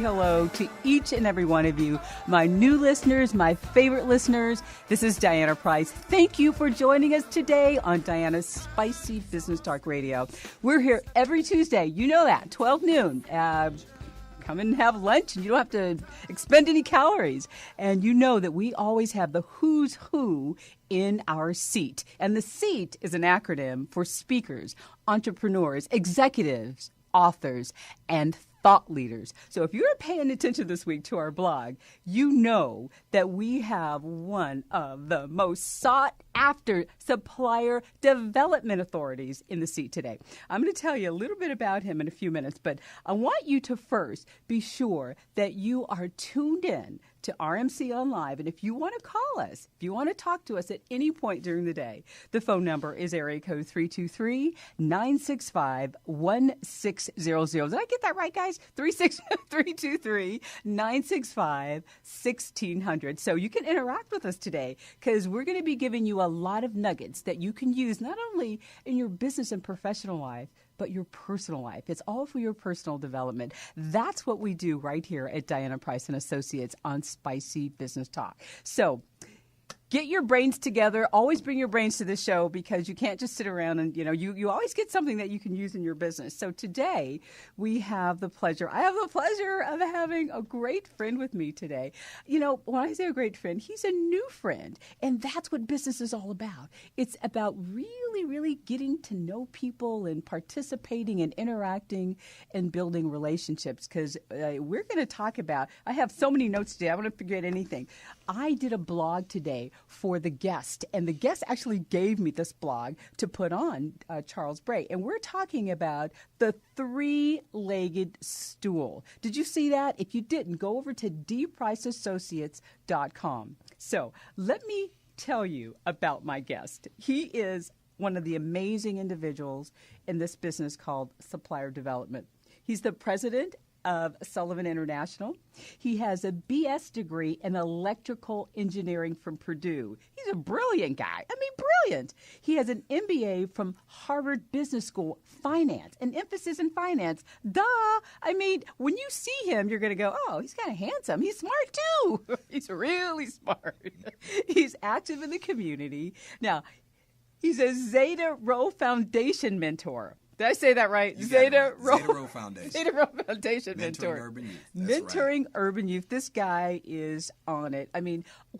Hello to each and every one of you, my new listeners, my favorite listeners. This is Diana Price. Thank you for joining us today on Diana's Spicy Business Talk Radio. We're here every Tuesday. You know that, 12 noon. Come and have lunch, and you don't have to expend any calories. And you know that we always have the who's who in our seat. And the seat is an acronym for speakers, entrepreneurs, executives, authors, and thought leaders. So if you're paying attention this week to our blog, you know that we have one of the most sought after supplier development authorities in the seat today. I'm going to tell you a little bit about him in a few minutes, but I want you to first be sure that you are tuned in to RMC on Live. And if you want to call us, if you want to talk to us at any point during the day, the phone number is area code 323-965-1600. Did I get that right, guys? 323-965-1600. So you can interact with us today because we're going to be giving you a lot of nuggets that you can use not only in your business and professional life, but your personal life. It's all for your personal development. That's what we do right here at Diana Price and Associates on Spicy Business Talk. So get your brains together. Always bring your brains to this show because you can't just sit around and, you always get something that you can use in your business. So today I have the pleasure of having a great friend with me today. When I say a great friend, he's a new friend. And that's what business is all about. It's about really, really getting to know people and participating and interacting and building relationships because we're going to talk about, I have so many notes today. I don't want to forget anything. I did a blog today for the guest, and the guest actually gave me this blog to put on, Charles Bray, and we're talking about the three-legged stool. Did you see that? If you didn't, go over to dpriceassociates.com. So let me tell you about my guest. He is one of the amazing individuals in this business called supplier development. He's the president of Sullivan International. He has a BS degree in electrical engineering from Purdue. He's a brilliant guy. Brilliant. He has an MBA from Harvard Business School, finance, an emphasis in finance. Duh. When you see him, you're going to go, oh, he's kind of handsome. He's smart too. He's really smart. He's active in the community. Now, he's a Zeta Rho Foundation mentor. Did I say that right? Zeta Rho Foundation. Zeta Rho Foundation mentor. Mentoring urban youth. Mentoring urban youth. This guy is on it.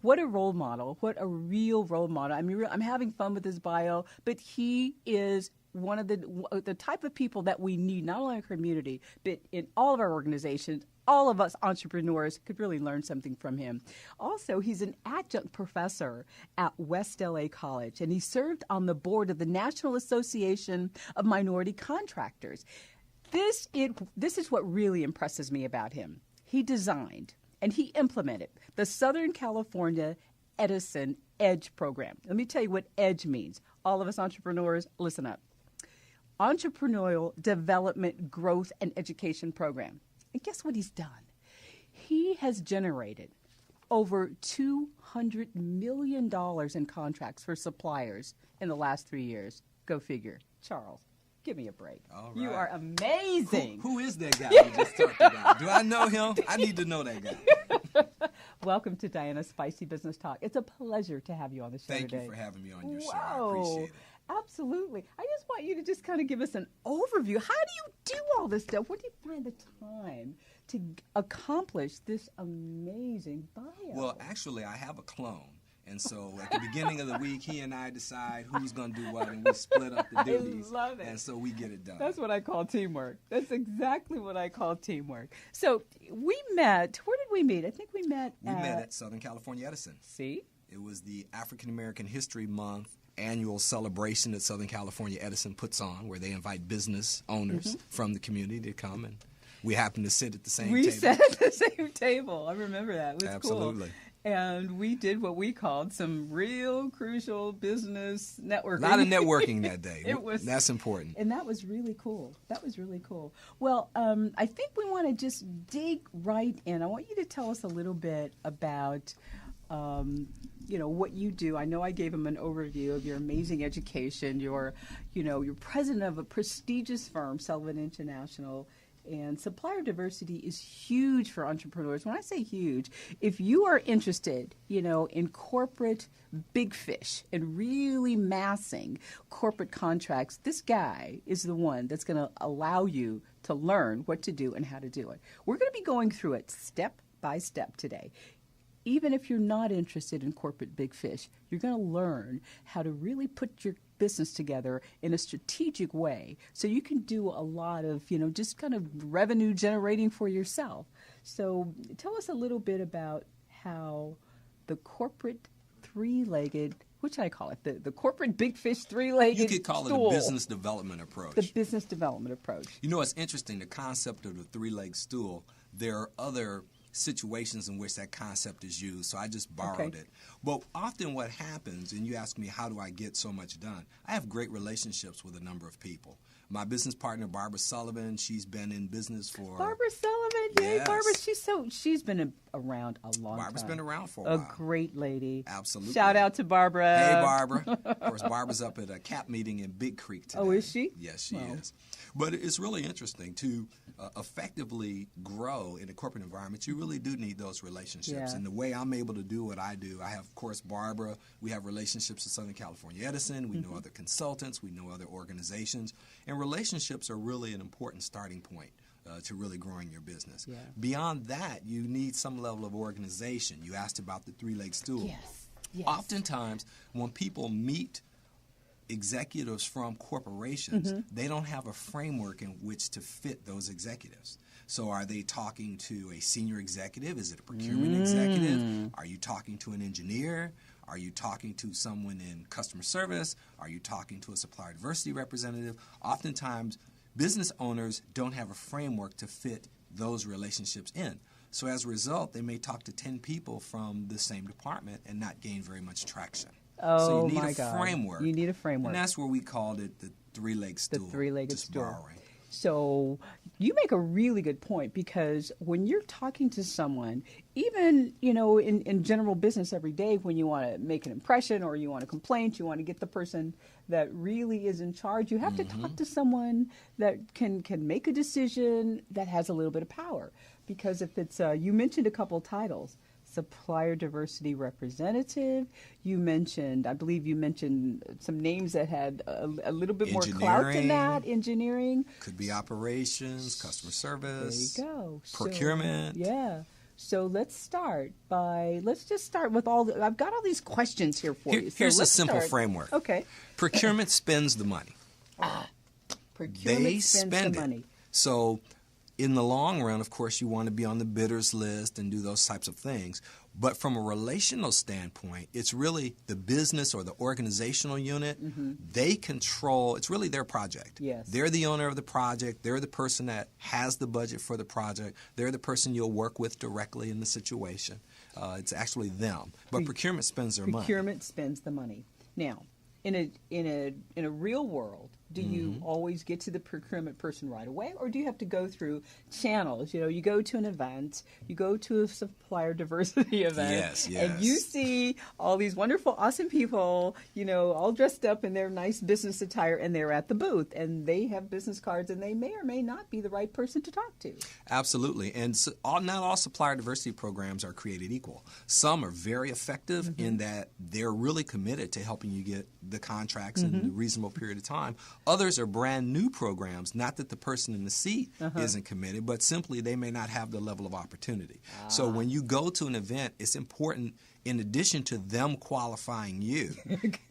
What a role model. What a real role model. I'm having fun with his bio, but he is one of the type of people that we need, not only in our community, but in all of our organizations. All of us entrepreneurs could really learn something from him. Also, he's an adjunct professor at West LA College, and he served on the board of the National Association of Minority Contractors. This is what really impresses me about him. He designed and he implemented the Southern California Edison EDGE program. Let me tell you what EDGE means. All of us entrepreneurs, listen up. Entrepreneurial Development, Growth, and Education Program. And guess what he's done? He has generated over $200 million in contracts for suppliers in the last 3 years. Go figure. Charles, give me a break. All right. You are amazing. Who is that guy you just talked about? Do I know him? I need to know that guy. Welcome to Diana's Spicy Business Talk. It's a pleasure to have you on the show today. Thank you for having me on your show. I appreciate it. Absolutely. I just want you to just kind of give us an overview. How do you do all this stuff? Where do you find the time to accomplish this amazing bio? Well, actually, I have a clone. And so at the beginning of the week, he and I decide who's going to do what, and we split up the duties. I love it. And so we get it done. That's what I call teamwork. That's exactly what I call teamwork. So we met. Where did we meet? I think we met at Southern California Edison. See? It was the African American History Month annual celebration that Southern California Edison puts on, where they invite business owners from the community to come, and we happened to sit at the same table. We sat at the same table. I remember that. It was Absolutely. Cool. And we did what we called some real crucial business networking. A lot of networking that day. That's important. And that was really cool. Well, I think we want to just dig right in. I want you to tell us a little bit about what you do. I know I gave him an overview of your amazing education. You're president of a prestigious firm, Sullivan International, and supplier diversity is huge for entrepreneurs. When I say huge, if you are interested, in corporate big fish and really massing corporate contracts, this guy is the one that's going to allow you to learn what to do and how to do it. We're going to be going through it step by step today. Even if you're not interested in corporate big fish, you're going to learn how to really put your business together in a strategic way so you can do a lot of, just kind of revenue generating for yourself. So tell us a little bit about how the corporate three-legged, which I call it, the corporate big fish three-legged You could call stool. it a business development approach. The business development approach. It's interesting, the concept of the three-legged stool. There are other situations in which that concept is used, so I just borrowed it. But often what happens, and you ask me, how do I get so much done? I have great relationships with a number of people. My business partner, Barbara Sullivan, she's been in business for... Barbara Sullivan, yay, yes. Barbara, she's been around a long Barbara's time. been around for a while. A great lady. Absolutely. Shout out to Barbara. Hey, Barbara. Of course, Barbara's up at a CAP meeting in Big Creek today. Oh, is she? Yes, she is. But it's really interesting to effectively grow in a corporate environment. You really do need those relationships. Yeah. And the way I'm able to do what I do, I have, of course, Barbara. We have relationships with Southern California Edison. We know other consultants. We know other organizations. And relationships are really an important starting point to really growing your business. Yeah. Beyond that, you need some level of organization. You asked about the three-legged stool. Yes. Oftentimes, when people meet executives from corporations, they don't have a framework in which to fit those executives. So are they talking to a senior executive? Is it a procurement executive? Are you talking to an engineer? Are you talking to someone in customer service? Are you talking to a supplier diversity representative? Oftentimes, business owners don't have a framework to fit those relationships in. So as a result, they may talk to 10 people from the same department and not gain very much traction. Oh, so you need my a God. framework. You need a framework. And that's where we called it the three-legged stool. The three-legged just stool. borrowing. So you make a really good point, because when you're talking to someone, even, in general business every day, when you want to make an impression or you want a complaint, you want to get the person that really is in charge, you have to talk to someone that can make a decision, that has a little bit of power. Because if it's, you mentioned a couple titles, supplier diversity representative. I believe you mentioned some names that had a little bit more clout in that. Engineering. Could be operations, customer service. There you go. Procurement. So let's just start with I've got all these questions here for you. Here's a simple framework. Okay. Procurement spends the money. Procurement spends the money. So in the long run, of course, you want to be on the bidders list and do those types of things. But from a relational standpoint, it's really the business or the organizational unit. They control, it's really their project. Yes. They're the owner of the project. They're the person that has the budget for the project. They're the person you'll work with directly in the situation. It's actually them. But procurement spends their money. Procurement spends the money. Now, in a real world, do you always get to the procurement person right away, or do you have to go through channels? You know, you go to an event, you go to a supplier diversity event, and you see all these wonderful, awesome people, you know, all dressed up in their nice business attire, and they're at the booth, and they have business cards, and they may or may not be the right person to talk to. Absolutely. And so not all supplier diversity programs are created equal. Some are very effective in that they're really committed to helping you get the contracts in a reasonable period of time. Others are brand new programs, not that the person in the seat isn't committed, but simply they may not have the level of opportunity. So when you go to an event, it's important, in addition to them qualifying you,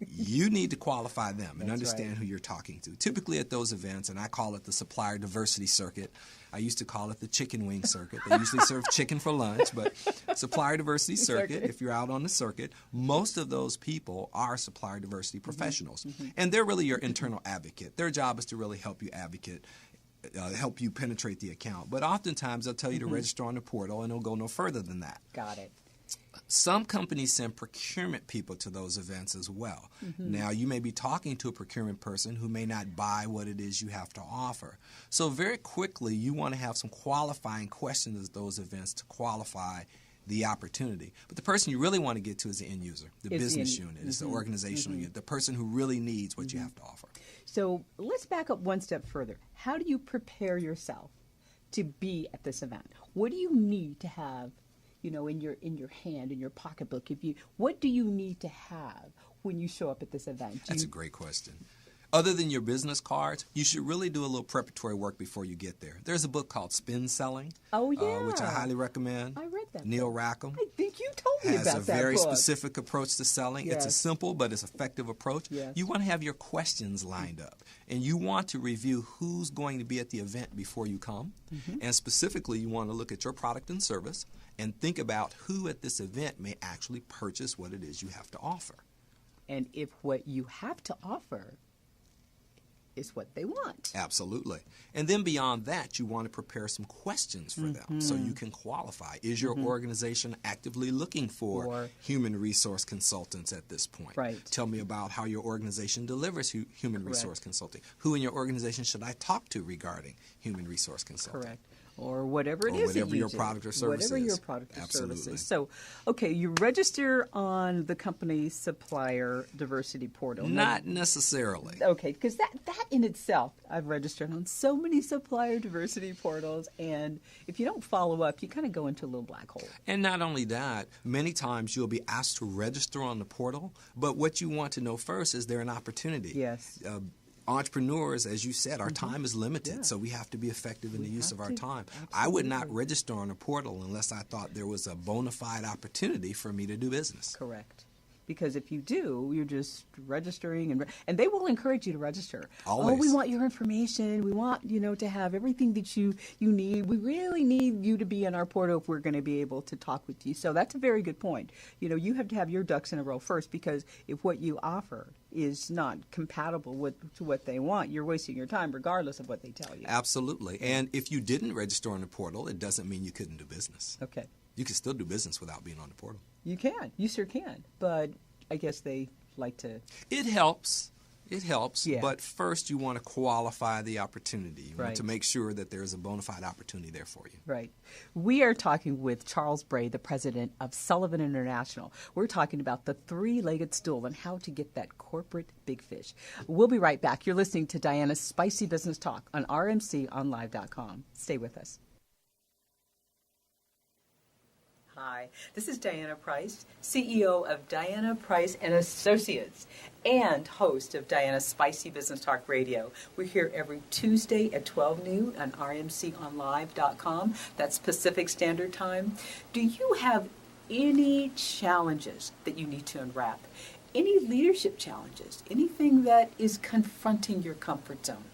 you need to qualify them and understand who you're talking to. Typically at those events, and I call it the supplier diversity circuit. I used to call it the chicken wing circuit. They usually serve chicken for lunch, but supplier diversity circuit, if you're out on the circuit, most of those people are supplier diversity professionals. And they're really your internal advocate. Their job is to really help you advocate, help you penetrate the account. But oftentimes they'll tell you to register on the portal, and it'll go no further than that. Got it. Some companies send procurement people to those events as well. Now, you may be talking to a procurement person who may not buy what it is you have to offer. So very quickly, you want to have some qualifying questions at those events to qualify the opportunity. But the person you really want to get to is the end user, the business unit, it's the organizational unit, the person who really needs what you have to offer. So let's back up one step further. How do you prepare yourself to be at this event? What do you need to have, you know, in your hand, in your pocketbook? What do you need to have when you show up at this event? That's a great question. Other than your business cards, you should really do a little preparatory work before you get there. There's a book called Spin Selling, which I highly recommend. I read that. Neil Rackham. I think you told me about that book. Has a very specific approach to selling. It's a simple but it's effective approach. You want to have your questions lined up, and you want to review who's going to be at the event before you come. And specifically, you want to look at your product and service and think about who at this event may actually purchase what it is you have to offer. And if what you have to offer is what they want. Absolutely. And then beyond that, you want to prepare some questions for them so you can qualify. Is your organization actively looking for human resource consultants at this point? Right. Tell me about how your organization delivers human resource consulting. Who in your organization should I talk to regarding human resource consulting? Correct. Or whatever it is. Whatever your product or service is. Whatever your product or service is. So, okay, you register on the company's supplier diversity portal. Not necessarily. Okay, because that in itself, I've registered on so many supplier diversity portals, and if you don't follow up, you kind of go into a little black hole. And not only that, many times you'll be asked to register on the portal, but what you want to know first, is there an opportunity? Yes. Entrepreneurs, as you said, our time is limited, so we have to be effective in the use of our time. Absolutely. I would not register on a portal unless I thought there was a bona fide opportunity for me to do business. Correct. Because if you do, you're just registering, and they will encourage you to register. Always. Oh, we want your information. We want, to have everything that you need. We really need you to be in our portal if we're going to be able to talk with you. So that's a very good point. You have to have your ducks in a row first, because if what you offer is not compatible to what they want, you're wasting your time regardless of what they tell you. Absolutely. And if you didn't register on the portal, it doesn't mean you couldn't do business. Okay. You can still do business without being on the portal. You can. You sure can. But I guess they like to... It helps. It helps. Yeah. But first you want to qualify the opportunity. You right. want to make sure that there's a bona fide opportunity there for you. Right. We are talking with Charles Bray, the president of Sullivan International. We're talking about the three-legged stool and how to get that corporate big fish. We'll be right back. You're listening to Diana's Spicy Business Talk on rmconlive.com. Stay with us. Hi, this is Diana Price, CEO of Diana Price and Associates and host of Diana's Spicy Business Talk Radio. We're here every Tuesday at 12 noon on rmconlive.com. That's Pacific Standard Time. Do you have any challenges that you need to unwrap? Any leadership challenges? Anything that is confronting your comfort zone?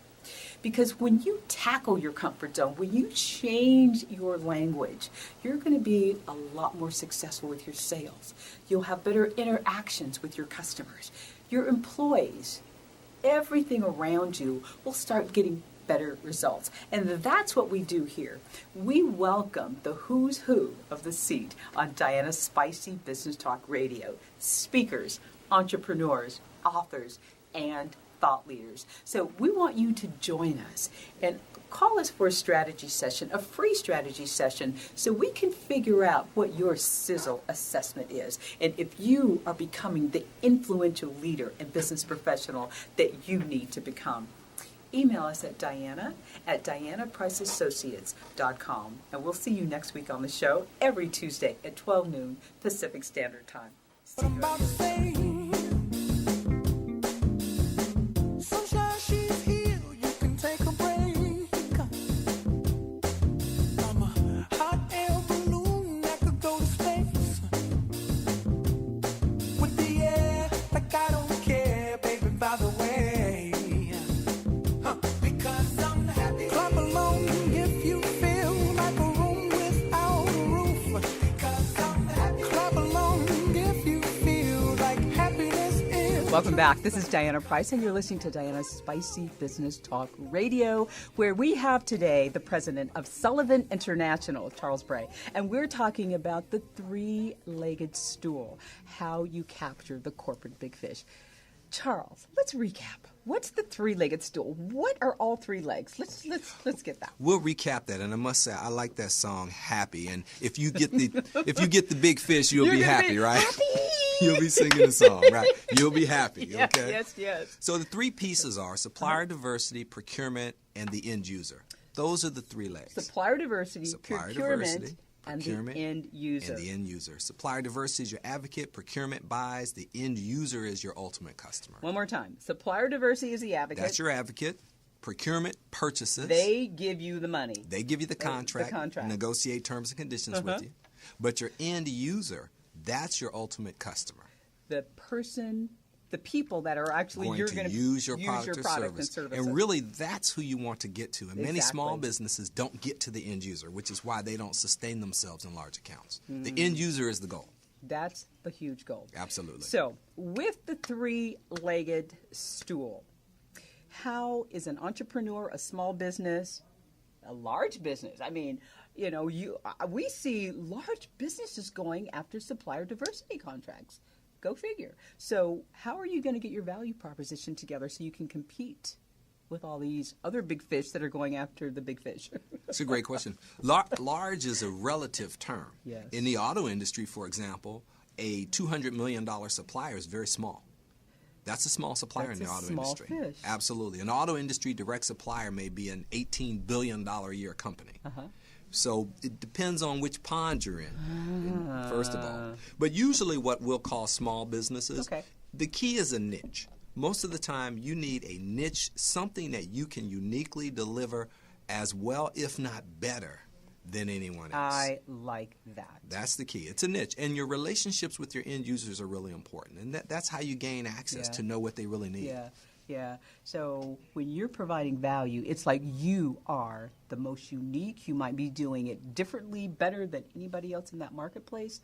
Because when you tackle your comfort zone, when you change your language, you're going to be a lot more successful with your sales. You'll have better interactions with your customers, your employees. Everything around you will start getting better results. And that's what we do here. We welcome the who's who of the seat on Diana's Spicy Business Talk Radio. Speakers, entrepreneurs, authors, and thought leaders. So we want you to join us and call us for a strategy session, a free strategy session, so we can figure out what your sizzle assessment is. And if you are becoming the influential leader and business professional that you need to become. Email us at dianapriceassociates.com. And we'll see you next week on the show every Tuesday at 12 noon Pacific Standard Time. See you again. Welcome back. This is Diana Price, and you're listening to Diana's Spicy Business Talk Radio, where we have today the president of Sullivan International, Charles Bray, and we're talking about the three-legged stool, how you capture the corporate big fish. Charles, let's recap. What's the three-legged stool? What are all three legs? Let's get that. We'll recap that, and I must say I like that song, "Happy." And if you get the big fish, you'll be happy, right? Happy. You'll be singing the song, right? You'll be happy, yes, okay? Yes. So the three pieces are supplier diversity, procurement, and the end user. Those are the three legs. Supplier diversity, procurement, and the end user. And the end user. Supplier diversity is your advocate. Procurement buys. The end user is your ultimate customer. One more time. Supplier diversity is the advocate. That's your advocate. Procurement purchases. They give you the money. They give you the contract. Negotiate terms and conditions with you. But your end user, that's your ultimate customer. The person, the people that are actually going to use your product and service. service. And really, that's who you want to get to. And many small businesses don't get to the end user, which is why they don't sustain themselves in large accounts. The end user is the goal. That's the huge goal. Absolutely. So, with the three-legged stool, how is an entrepreneur, a small business, a large business? I mean, you know, we see large businesses going after supplier diversity contracts. Go figure. So how are you going to get your value proposition together so you can compete with all these other big fish that are going after the big fish? That's a great question. Large is a relative term. Yes. In the auto industry, for example, a $200 million supplier is very small. That's a small supplier in the auto industry. Fish. Absolutely. An auto industry direct supplier may be an $18 billion a year company. So it depends on which pond you're in, first of all. But usually what we'll call small businesses, the key is a niche. Most of the time you need a niche, something that you can uniquely deliver as well, if not better, than anyone else. I like that. That's the key. It's a niche. And your relationships with your end users are really important. And that's how you gain access to know what they really need. Yeah. So when you're providing value, it's like you are the most unique. You might be doing it differently, better than anybody else in that marketplace.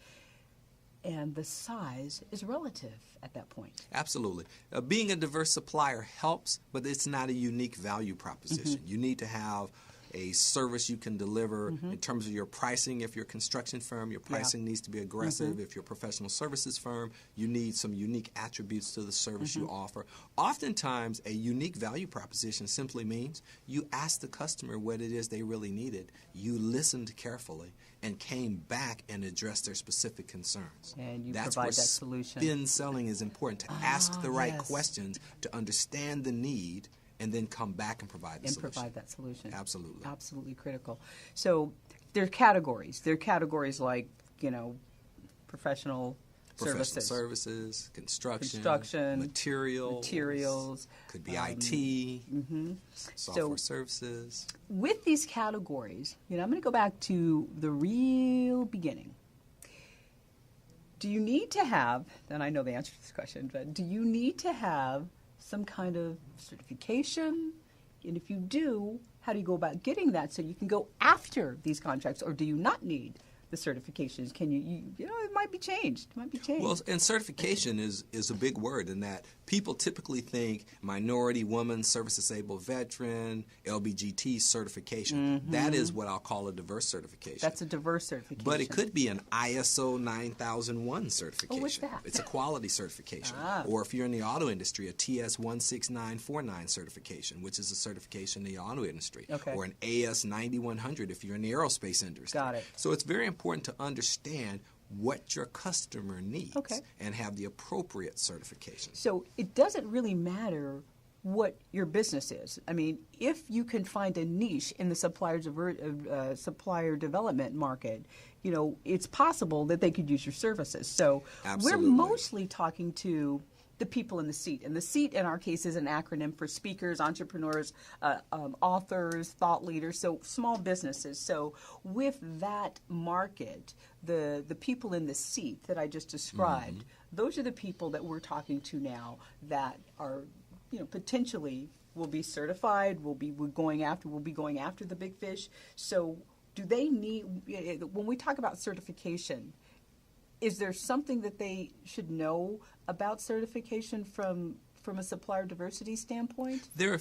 And the size is relative at that point. Absolutely. Being a diverse supplier helps, but it's not a unique value proposition. You need to have a service you can deliver in terms of your pricing. If you're a construction firm, your pricing needs to be aggressive. If you're a professional services firm, you need some unique attributes to the service you offer. Oftentimes, a unique value proposition simply means you ask the customer what it is they really needed, you listened carefully, and came back and addressed their specific concerns. And you That's provide where that solution. Spin selling is important, to ask the right questions, to understand the need, and then come back and provide the solution. And provide that solution. Absolutely. Absolutely critical. So there are categories. There are categories like, professional services, construction, materials, could be IT, software services. With these categories, I'm going to go back to the real beginning. Do you need to have, and I know the answer to this question, but do you need to have some kind of certification? And if you do, how do you go about getting that so you can go after these contracts? Or do you not need the certifications? Can you know, it might be changed. It might be changed. Well, and certification is a big word in that people typically think minority, woman, service-disabled veteran, LBGT certification. That is what I'll call a diverse certification. That's a diverse certification. But it could be an ISO 9001 certification. Oh, what's that? It's a quality certification. Or if you're in the auto industry, a TS 16949 certification, which is a certification in the auto industry. Okay. Or an AS 9100 if you're in the aerospace industry. Got it. So it's very important to understand what your customer needs and have the appropriate certification. So it doesn't really matter what your business is. I mean, if you can find a niche in the supplier development market, you know, it's possible that they could use your services. So Absolutely. We're mostly talking to the people in the seat. And the seat, in our case, is an acronym for speakers, entrepreneurs, authors, thought leaders, so small businesses. So with that market, the people in the seat that I just described, those are the people that we're talking to now that are, you know, potentially will be certified, we'll be going after the big fish. So do they need, when we talk about certification, is there something that they should know about certification from a supplier diversity standpoint? There are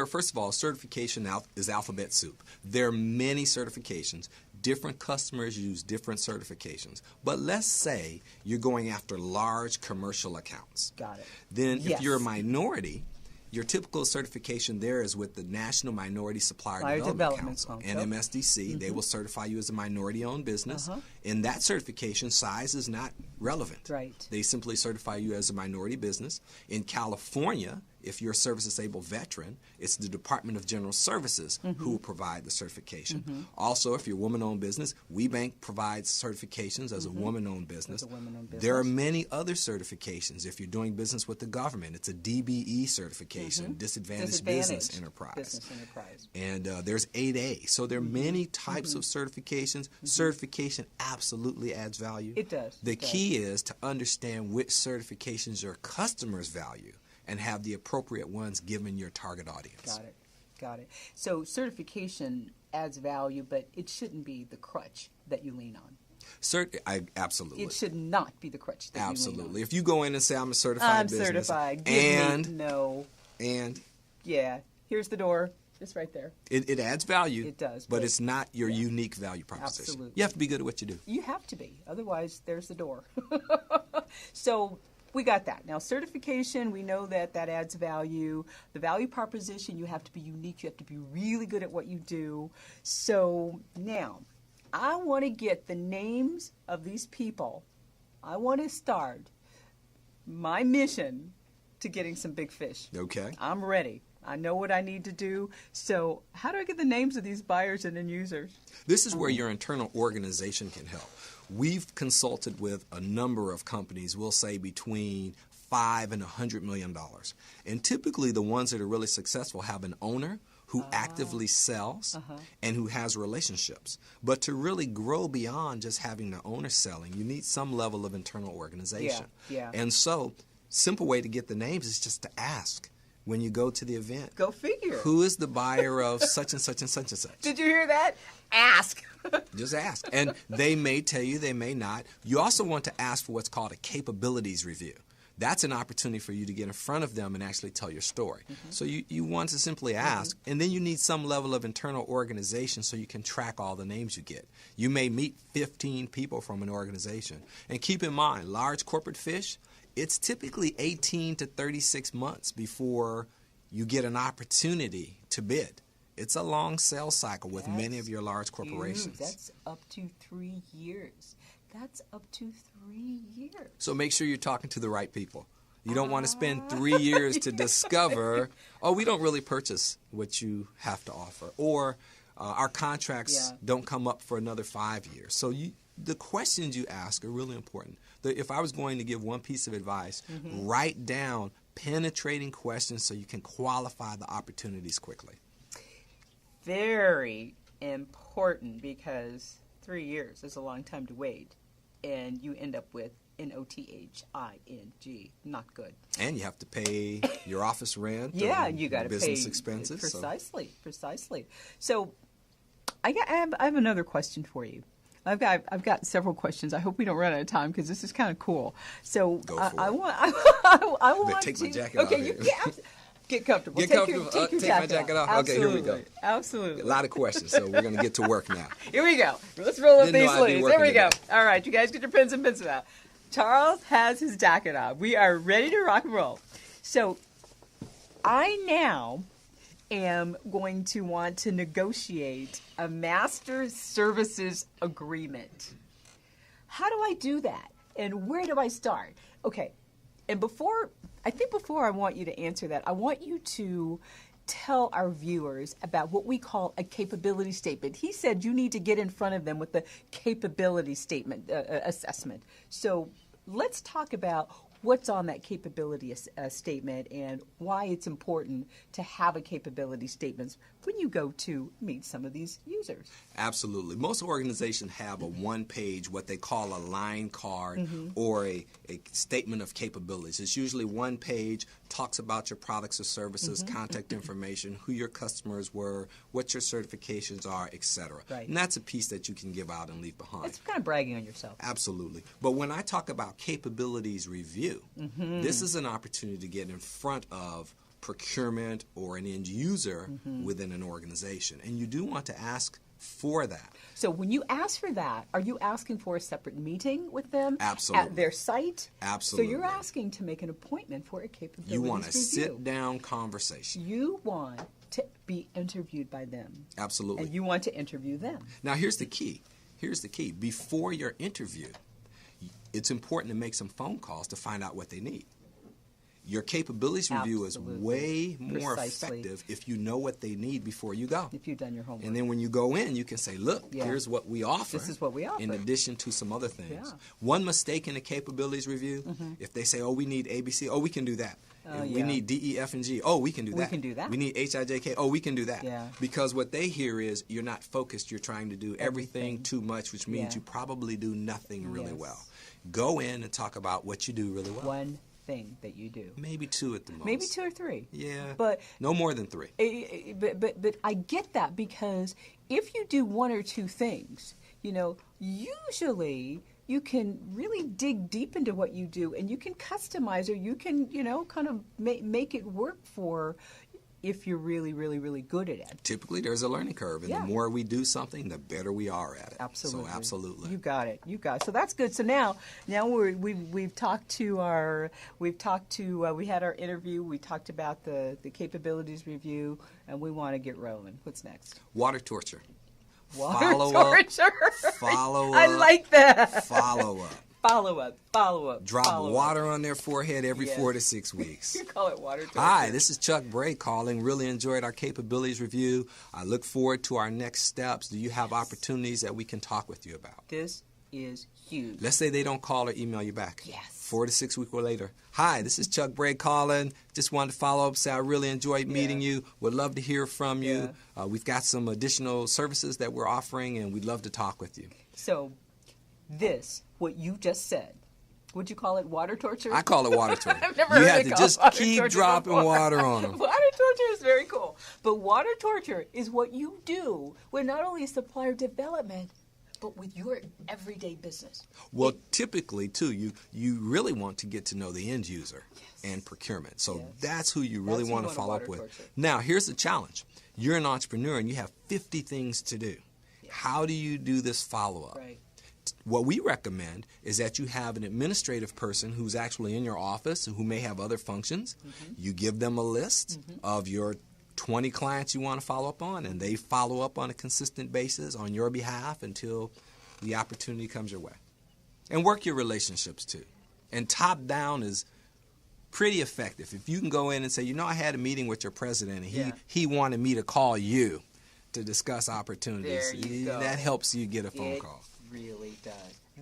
first of all, certification is alphabet soup. There are many certifications. Different customers use different certifications. But let's say you're going after large commercial accounts. Got it. Then if you're a minority, your typical certification there is with the National Minority Supplier Development Council, NMSDC. They will certify you as a minority-owned business. In that certification, size is not relevant. Right. They simply certify you as a minority business. In California, if you're a service-disabled veteran, it's the Department of General Services who will provide the certification. Also, if you're a woman-owned business, WeBank provides certifications as a woman-owned business. There are many other certifications. If you're doing business with the government, it's a DBE certification, Disadvantaged Business Enterprise. And there's 8A. So there are many types of certifications. Certification absolutely adds value. It does. The key is to understand which certifications your customers value and have the appropriate ones given your target audience. Got it. So certification adds value, but it shouldn't be the crutch that you lean on. Absolutely. It should not be the crutch that you lean on. Absolutely. If you go in and say, I'm a certified business. I'm certified. Yeah, here's the door. It's right there. It adds value. It does. But it's not your unique value proposition. Absolutely. You have to be good at what you do. You have to be. Otherwise, there's the door. So we got that. Now, certification, we know that adds value. The value proposition, you have to be unique. You have to be really good at what you do. So now, I want to get the names of these people. I want to start my mission to getting some big fish. Okay. I'm ready. I know what I need to do. So how do I get the names of these buyers and end users? This is where your internal organization can help. We've consulted with a number of companies, we'll say between $5 and $100 million. And typically the ones that are really successful have an owner who actively sells and who has relationships. But to really grow beyond just having the owner selling, you need some level of internal organization. And so, simple way to get the names is just to ask. When you go to the event. Go figure. Who is the buyer of such and such and such and such? Did you hear that? Ask. Just ask. And they may tell you, they may not. You also want to ask for what's called a capabilities review. That's an opportunity for you to get in front of them and actually tell your story. So you want to simply ask, and then you need some level of internal organization so you can track all the names you get. You may meet 15 people from an organization. And keep in mind, large corporate fish, it's typically 18 to 36 months before you get an opportunity to bid. It's a long sales cycle with many of your large corporations. That's up to 3 years. So make sure you're talking to the right people. You don't want to spend 3 years to discover, we don't really purchase what you have to offer. Or our contracts don't come up for another 5 years. So the questions you ask are really important. If I was going to give one piece of advice, write down penetrating questions so you can qualify the opportunities quickly. Very important, because 3 years is a long time to wait, and you end up with NOTHING. Not good. And you have to pay your office rent. You got to pay business expenses. Precisely. So I have another question for you. I've got several questions. I hope we don't run out of time because this is kind of cool. So Go for I it. want take to my jacket off okay, here. get comfortable. Get take comfortable. Take your Take my jacket jacket off. Okay, Absolutely. here we go. Absolutely. A lot of questions, so we're going to get to work now. Here we go. Let's roll up Didn't know these I'd be sleeves. There we working go. today. All right, you guys get your pens and pencils out. Charles has his jacket on. We are ready to rock and roll. So I now am going to want to negotiate a master services agreement. How do I do that? And where do I start? Okay. And before I want you to answer that, I want you to tell our viewers about what we call a capability statement. He said you need to get in front of them with the capability statement assessment. So let's talk about what's on that capability statement and why it's important to have a capability statement when you go to meet some of these users. Absolutely. Most organizations have a one-page, what they call a line card or a statement of capabilities. It's usually one page, talks about your products or services, contact information, who your customers were, what your certifications are, etc. Right. And that's a piece that you can give out and leave behind. It's kind of bragging on yourself. Absolutely. But when I talk about capabilities review, this is an opportunity to get in front of procurement or an end user within an organization. And you do want to ask for that. So when you ask for that, are you asking for a separate meeting with them Absolutely. at their site? Absolutely. So you're asking to make an appointment for a capabilities You want a review. sit-down conversation. You want to be interviewed by them. Absolutely. And you want to interview them. Now, here's the key. Here's the key. Before your interview, it's important to make some phone calls to find out what they need. Your capabilities review is Absolutely. way more Precisely. effective if you know what they need before you go. If you've done your homework. And then when you go in, you can say, look, Yeah. here's what we offer. This is what we offer. In addition to some other things. Yeah. One mistake in the capabilities review, if they say, oh, we need ABC, oh, we can do that. Oh, If yeah. we need D, E, F, and G, oh, we can do that. We can do that. We need H, I, J, K, oh, we can do that. Yeah. Because what they hear is you're not focused, you're trying to do everything too much, which means Yeah. you probably do nothing really Yes. well. Go in and talk about what you do really well. One thing that you do. Maybe two at the most. Maybe 2 or 3. Yeah. But no more than 3. But I get that because if you do 1 or 2 things, usually you can really dig deep into what you do and you can customize or you can, kind of make it work for if you're really, really, really good at it. Typically, there's a learning curve, and Yeah. the more we do something, the better we are at it. Absolutely. So, absolutely. You got it. So that's good. So now we've talked to we had our interview. We talked about the capabilities review, and we want to get rolling. What's next? Water torture. Water Follow torture. Up, follow I up. like that. Follow up. Follow up. Drop follow water on their forehead every Yes. 4 to 6 weeks. You call it water torture. Hi, this is Chuck Bray calling. Really enjoyed our capabilities review. I look forward to our next steps. Do you have opportunities that we can talk with you about? This is huge. Let's say they don't call or email you back. Yes. 4 to 6 weeks later. Hi, this is Chuck Bray calling. Just wanted to follow up, say I really enjoyed meeting you. Would love to hear from you. We've got some additional services that we're offering, and we'd love to talk with you. So what you just said, would you call it water torture? I call it water torture. I've never You heard have it to called just water keep torture dropping before. water on them. Water torture is very cool. But water torture is what you do with not only supplier development, but with your everyday business. Well, typically, too, you really want to get to know the end user and procurement. So that's who you really That's who want you to follow water up with. torture. Now, here's the challenge. You're an entrepreneur and you have 50 things to do. How do you do this follow-up? Right. What we recommend is that you have an administrative person who's actually in your office who may have other functions. You give them a list of your 20 clients you want to follow up on, and they follow up on a consistent basis on your behalf until the opportunity comes your way. And work your relationships too. And top down is pretty effective. If you can go in and say, I had a meeting with your president, and he wanted me to call you to discuss opportunities. There you go. That helps you get a phone It call. really does.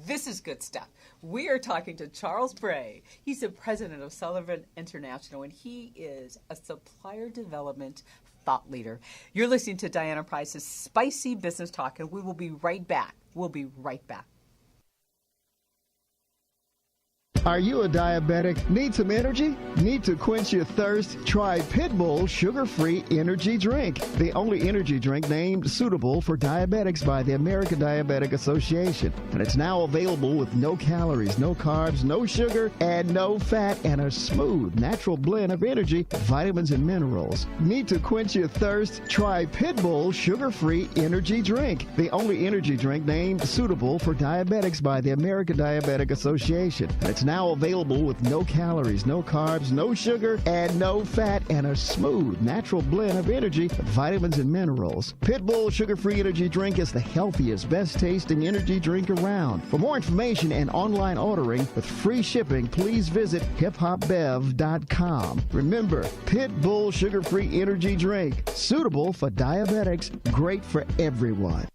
This is good stuff. We are talking to Charles Bray. He's the president of Sullivan International, and he is a supplier development thought leader. You're listening to Diana Price's Spicy Business Talk, and we will be right back. We'll be right back. Are you a diabetic? Need some energy? Need to quench your thirst? Try Pitbull Sugar-Free Energy Drink, the only energy drink named suitable for diabetics by the American Diabetic Association. And it's now available with no calories, no carbs, no sugar, and no fat, and a smooth, natural blend of energy, vitamins, and minerals. Need to quench your thirst? Try Pitbull Sugar-Free Energy Drink, the only energy drink named suitable for diabetics by the American Diabetic Association. And it's now available with no calories, no carbs, no sugar, and no fat, and a smooth, natural blend of energy, vitamins, and minerals. Pitbull Sugar-Free Energy Drink is the healthiest, best-tasting energy drink around. For more information and online ordering with free shipping, please visit hiphopbev.com. Remember, Pitbull Sugar-Free Energy Drink, suitable for diabetics, great for everyone.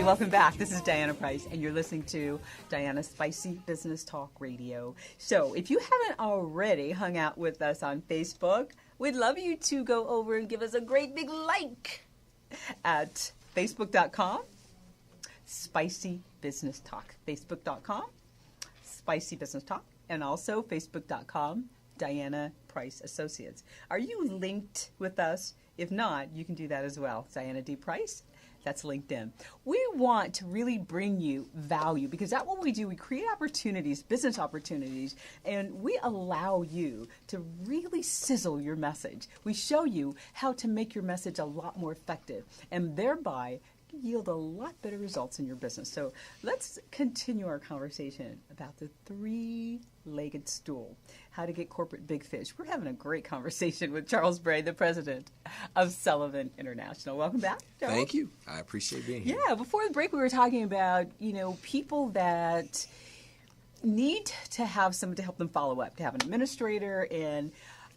Welcome back. This is Diana Price, and you're listening to Diana's Spicy Business Talk Radio. So if you haven't already hung out with us on Facebook, we'd love you to go over and give us a great big like at facebook.com, Spicy Business Talk. Facebook.com, Spicy Business Talk, and also facebook.com, Diana Price Associates. Are you linked with us? If not, you can do that as well. Diana D. Price. That's LinkedIn. We want to really bring you value because that's what we do. We create opportunities, business opportunities, and we allow you to really sizzle your message. We show you how to make your message a lot more effective and thereby yield a lot better results in your business. So let's continue our conversation about the three-legged stool, how to get corporate big fish. We're having a great conversation with Charles Bray, the president of Sullivan International. Welcome back, Charles. Thank you. I appreciate being here. Yeah, before the break we were talking about, people that need to have someone to help them follow up, to have an administrator, and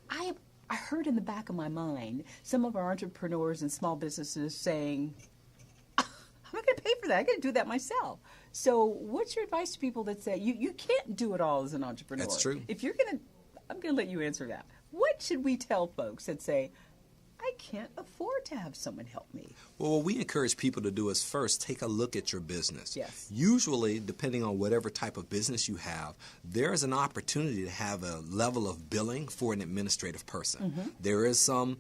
I heard in the back of my mind some of our entrepreneurs and small businesses saying, I'm not going to pay for that. I got to do that myself. So what's your advice to people that say you can't do it all as an entrepreneur? That's true. If you're going to, I'm going to let you answer that. What should we tell folks that say, I can't afford to have someone help me? Well, what we encourage people to do is first take a look at your business. Yes. Usually, depending on whatever type of business you have, there is an opportunity to have a level of billing for an administrative person. Mm-hmm. There is some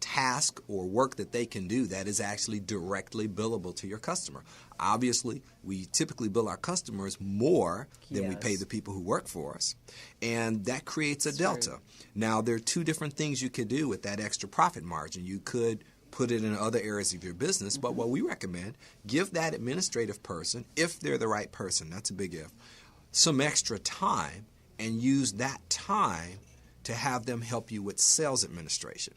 task or work that they can do that is actually directly billable to your customer. Obviously, we typically bill our customers more than we pay the people who work for us, and that creates a delta. True. Now, there are two different things you could do with that extra profit margin. You could put it in other areas of your business, but what we recommend, give that administrative person, if they're the right person, that's a big if, some extra time and use that time to have them help you with sales administration.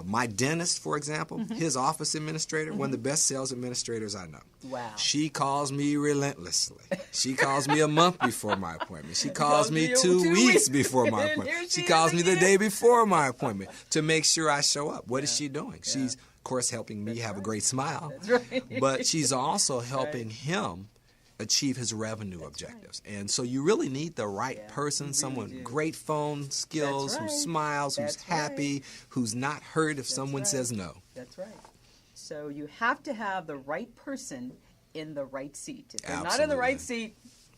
My dentist, for example, his office administrator, one of the best sales administrators I know. Wow. She calls me relentlessly. She calls me a month before my appointment. She calls me 2 weeks before my appointment. She calls me the day before my appointment to make sure I show up. What is she doing? Yeah. She's, of course, helping me have a great smile. That's right. But she's also helping him achieve his revenue objectives. Right. And so you really need the right person, someone with great phone skills, who smiles, who's happy, who's not hurt if someone says no. That's right. So you have to have the right person in the right seat. If they're not in the right seat,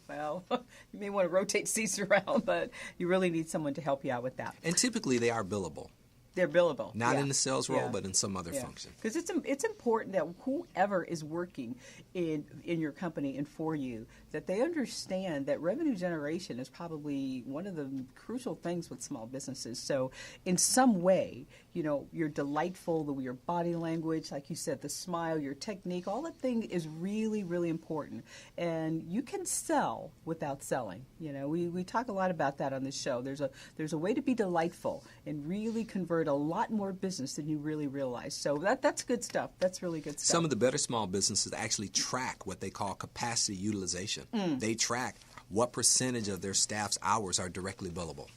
well, you may want to rotate seats around, but you really need someone to help you out with that. And typically they are billable. They're billable. Not in the sales role, but in some other function. Because it's important that whoever is working in your company and for you, that they understand that revenue generation is probably one of the crucial things with small businesses. So in some way, you're delightful, your body language, like you said, the smile, your technique, all that thing is really, really important. And you can sell without selling. We talk a lot about that on this show. There's a way to be delightful and really convert a lot more business than you really realize. So that's good stuff. That's really good stuff. Some of the better small businesses actually track what they call capacity utilization. They track what percentage of their staff's hours are directly billable.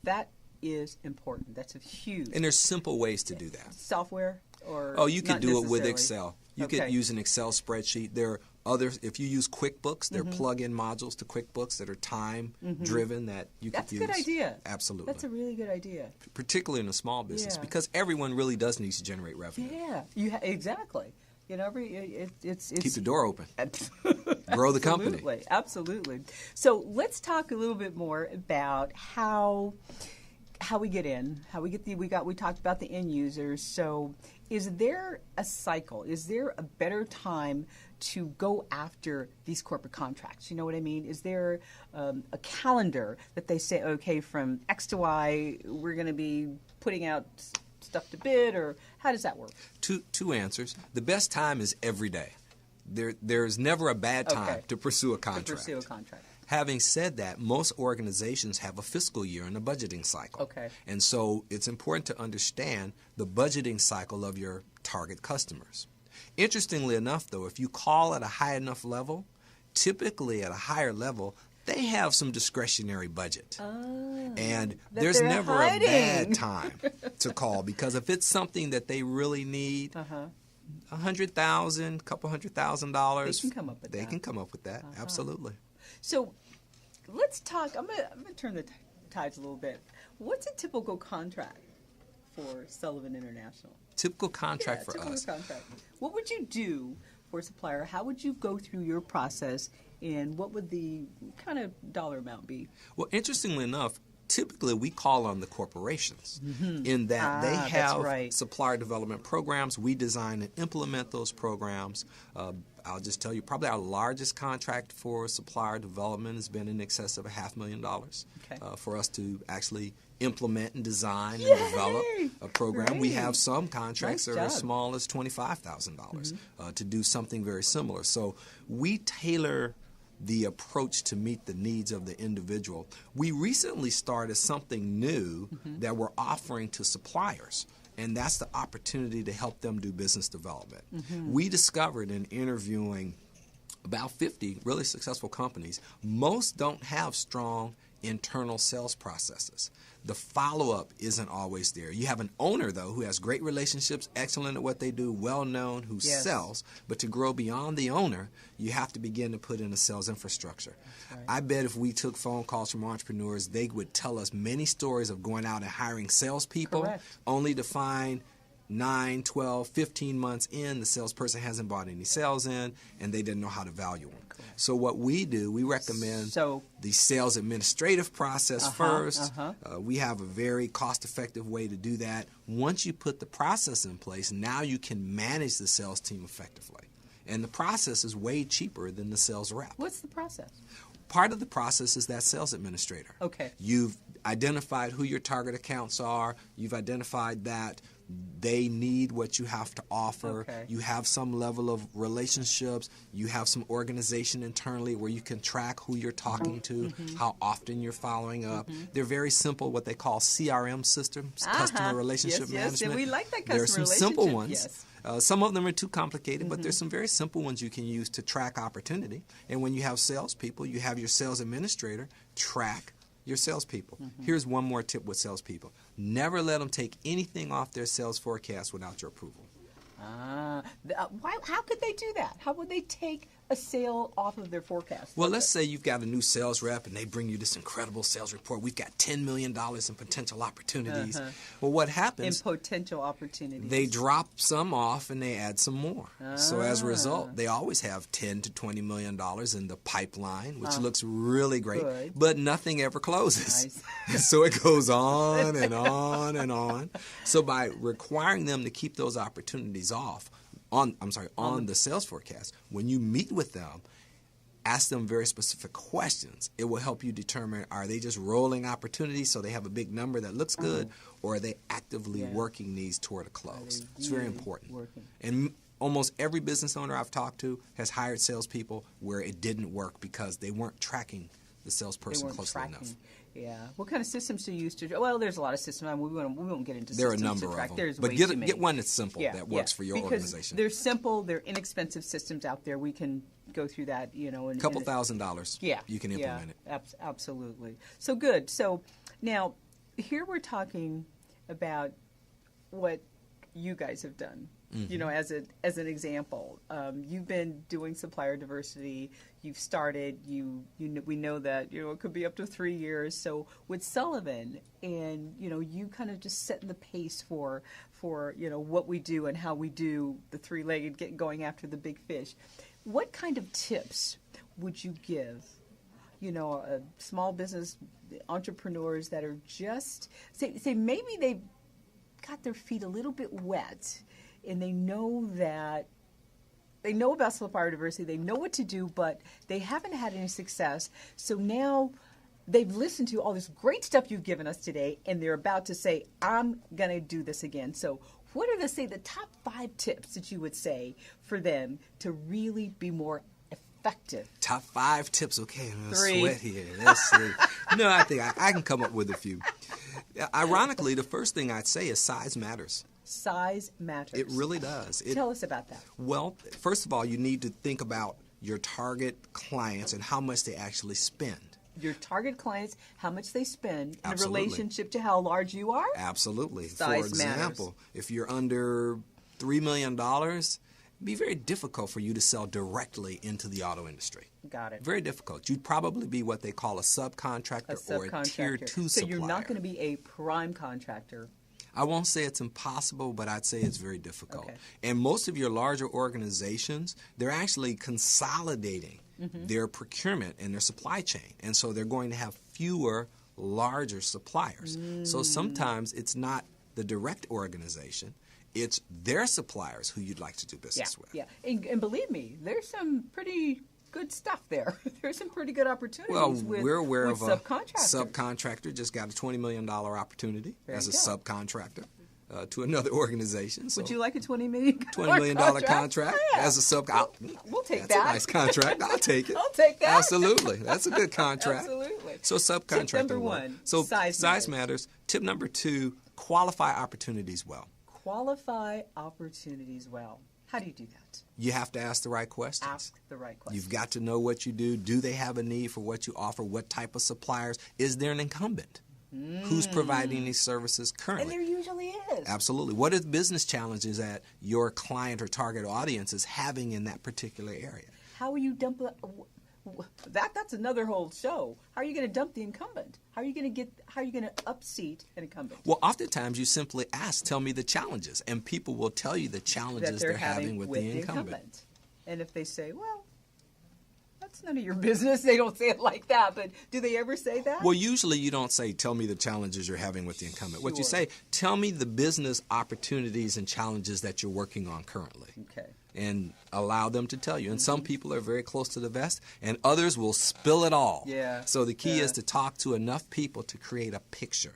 That is important. That's a huge. And there's simple ways to do that. Software or you could do it with Excel. You could use an Excel spreadsheet. There are others. If you use QuickBooks, there are plug-in modules to QuickBooks that are time-driven that you could use. That's a good idea. Absolutely. That's a really good idea. Particularly in a small business, because everyone really does need to generate revenue. Yeah, exactly. It's keep the door open. Grow the company. Absolutely. So let's talk a little bit more about how we get in, how we get we talked about the end users. So is there a cycle? Is there a better time to go after these corporate contracts? You know what I mean? Is there a calendar that they say, okay, from X to Y, we're going to be putting out stuff to bid, or how does that work? Two answers. The best time is every day. There's never a bad time to pursue a contract. Having said that, most organizations have a fiscal year and a budgeting cycle. And so it's important to understand the budgeting cycle of your target customers. Interestingly enough, though, if you call at a high enough level, typically at a higher level, they have some discretionary budget. And there's never a bad time to call, because if it's something that they really need, $100,000, couple $100,000, they can come up with that. Absolutely. So let's talk. I'm gonna turn the tides a little bit. What's a typical contract for Sullivan International? Typical contract for us. Contract. What would you do for a supplier? How would you go through your process, and what would the kind of dollar amount be? Well, interestingly enough, typically we call on the corporations in that they have supplier development programs. We design and implement those programs. I'll just tell you, probably our largest contract for supplier development has been in excess of $500,000 for us to actually implement and design and develop a program. Great. We have some contracts that are as small as $25,000 to do something very similar. So we tailor the approach to meet the needs of the individual. We recently started something new that we're offering to suppliers, and that's the opportunity to help them do business development. We discovered in interviewing about 50 really successful companies, most don't have strong internal sales processes. The follow-up isn't always there. You have an owner, though, who has great relationships, excellent at what they do, well-known, who sells. But to grow beyond the owner, you have to begin to put in a sales infrastructure. I bet if we took phone calls from entrepreneurs, they would tell us many stories of going out and hiring salespeople only to find 9, 12, 15 months in, the salesperson hasn't bought any sales in, and they didn't know how to value them. So what we do, we recommend the sales administrative process first. We have a very cost-effective way to do that. Once you put the process in place, now you can manage the sales team effectively. And the process is way cheaper than the sales rep. What's the process? Part of the process is that sales administrator. You've identified who your target accounts are. You've identified that they need what you have to offer. You have some level of relationships. You have some organization internally where you can track who you're talking to, how often you're following up. They're very simple, what they call CRM systems, customer relationship management. And we like that customer relationship. There are some simple ones. Some of them are too complicated, but there's some very simple ones you can use to track opportunity. And when you have salespeople, you have your sales administrator track your salespeople. Here's one more tip with salespeople. Never let them take anything off their sales forecast without your approval. How could they do that? How would they take a sale off of their forecast? Well, let's say you've got a new sales rep and they bring you this incredible sales report. We've got $10 million in potential opportunities. Well, what happens? In potential opportunities. They drop some off and they add some more. So as a result, they always have $10 to $20 million in the pipeline, which looks really great, but nothing ever closes. So it goes on and on and on. So by requiring them to keep those opportunities on the sales forecast, when you meet with them, ask them very specific questions. It will help you determine, are they just rolling opportunities so they have a big number that looks good, or are they actively working these toward a close? It's very important. And almost every business owner I've talked to has hired salespeople where it didn't work because they weren't tracking the salesperson closely enough. Yeah. What kind of systems do you use to? Well, there's a lot of systems. We won't get into. There are a systems number to track. of them, There's but way too many. get one that's simple that works for your because organization. They're simple. They're inexpensive systems out there. We can go through that. A couple $1,000. You can implement it. Absolutely. So good. So now here we're talking about what you guys have done. As an example, you've been doing supplier diversity. You've started. We know that it could be up to 3 years. So with Sullivan, and you kind of just setting the pace for what we do and how we do the three-legged, going after the big fish. What kind of tips would you give? Small business entrepreneurs that are just say maybe they've got their feet a little bit wet. And they know about supplier diversity, they know what to do, but they haven't had any success. So now they've listened to all this great stuff you've given us today, and they're about to say, I'm going to do this again. So what are the top 5 tips that you would say for them to really be more effective? Top 5 tips. Okay, I'm going to 3. sweat here. Let's see. No, I think I can come up with a few. Ironically, the first thing I'd say is size matters. Size matters. It really does. Tell us about that. Well, first of all, you need to think about your target clients and how much they actually spend. Your target clients, how much they spend in Absolutely. relationship to how large you are? Absolutely. Size For example, matters. if you're under $3 million, it'd be very difficult for you to sell directly into the auto industry. Got it. Very difficult. You'd probably be what they call a subcontractor or a tier 2 supplier. So you're not going to be a prime contractor. I won't say it's impossible, but I'd say it's very difficult. Okay. And most of your larger organizations, they're actually consolidating their procurement and their supply chain. And so they're going to have fewer larger suppliers. So sometimes it's not the direct organization. It's their suppliers who you'd like to do business with. Yeah, and believe me, there's some pretty good stuff there. There's some pretty good opportunities. Well, with, we're aware with of a subcontractors. subcontractor just got a $20 million opportunity as a Very good. subcontractor to another organization. So Would you like a $20 million contract Yeah. as a sub? We'll take that's that. a nice contract. I'll take it. I'll take that. Absolutely. That's a good contract. Absolutely. So subcontractor. Tip number 1, So size matters. Tip number 2, qualify opportunities well. Qualify opportunities well. How do you do that? You have to ask the right questions. Ask the right questions. You've got to know what you do. Do they have a need for what you offer? What type of suppliers? Is there an incumbent? Who's providing these services currently? And there usually is. Absolutely. What are the business challenges that your client or target audience is having in that particular area? How will you dump that? That's another whole show. How are you going to dump the incumbent? How are you going to upseat an incumbent? Well, oftentimes you simply ask, tell me the challenges, and people will tell you the challenges that they're having with the incumbent. And if they say, well, that's none of your business, they don't say it like that, but do they ever say that? Well, usually you don't say, tell me the challenges you're having with the incumbent. What you say, tell me the business opportunities and challenges that you're working on currently. Okay. And allow them to tell you. And some people are very close to the vest, and others will spill it all. Yeah. So the key is to talk to enough people to create a picture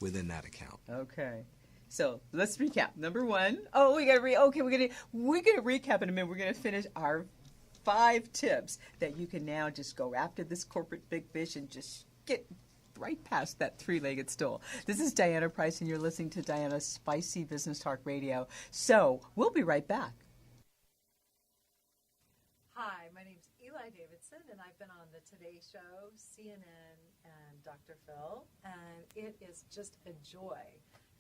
within that account. Okay. So let's recap. Number 1. Oh, we're gonna recap in a minute. We're gonna finish our 5 tips that you can now just go after this corporate big fish and just get right past that three-legged stool. This is Diana Price, and you're listening to Diana's Spicy Business Talk Radio. So we'll be right back. Hi, my name's Eli Davidson, and I've been on the Today Show, CNN, and Dr. Phil, and it is just a joy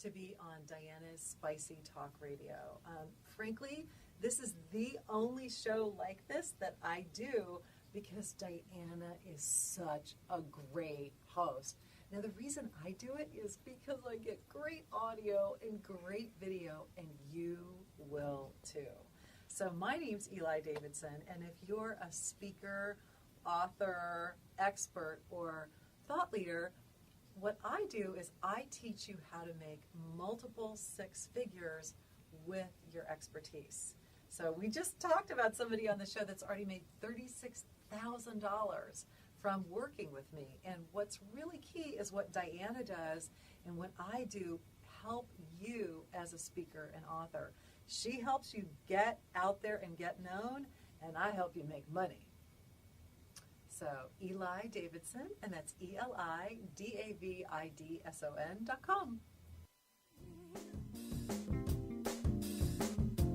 to be on Diana's Spicy Talk Radio. Frankly, This is the only show like this that I do because Diana is such a great host. Now, the reason I do it is because I get great audio and great video, and you will too. So my name's Eli Davidson, and if you're a speaker, author, expert, or thought leader, what I do is I teach you how to make multiple six figures with your expertise. So we just talked about somebody on the show that's already made $36,000 from working with me. And what's really key is what Diana does and what I do help you as a speaker and author. She helps you get out there and get known, and I help you make money. So Eli Davidson, and that's ELIDAVIDSON.com.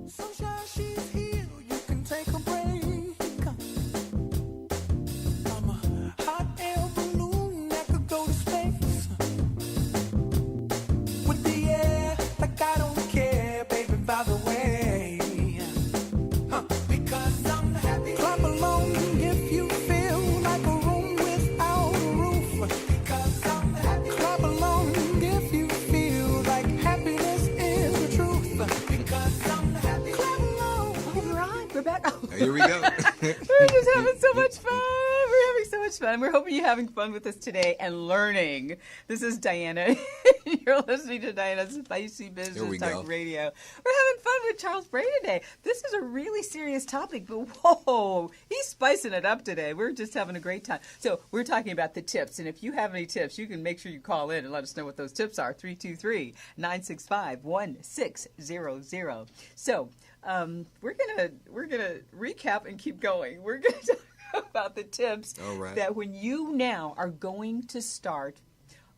Sunshine, she's here. You can take a break. I'm a hot air balloon that could go to space. With the air, like I don't care, baby, by the way. Because I'm happy. Clap along if you feel like a room without a roof. Because I'm happy. Clap along if you feel like happiness is the truth. Because I'm happy. Clap along. All right, we're back. Here we go. We're just having so much fun. We're having so much fun. We're hoping you're having fun with us today and learning. This is Diana. You're listening to Diana's Spicy Business Talk Radio. We're having fun with Charles Bray today. This is a really serious topic, but whoa, he's spicing it up today. We're just having a great time. So we're talking about the tips, and if you have any tips, you can make sure you call in and let us know what those tips are. 323-965-1600. So we're gonna recap and keep going. We're gonna talk about the tips that when you now are going to start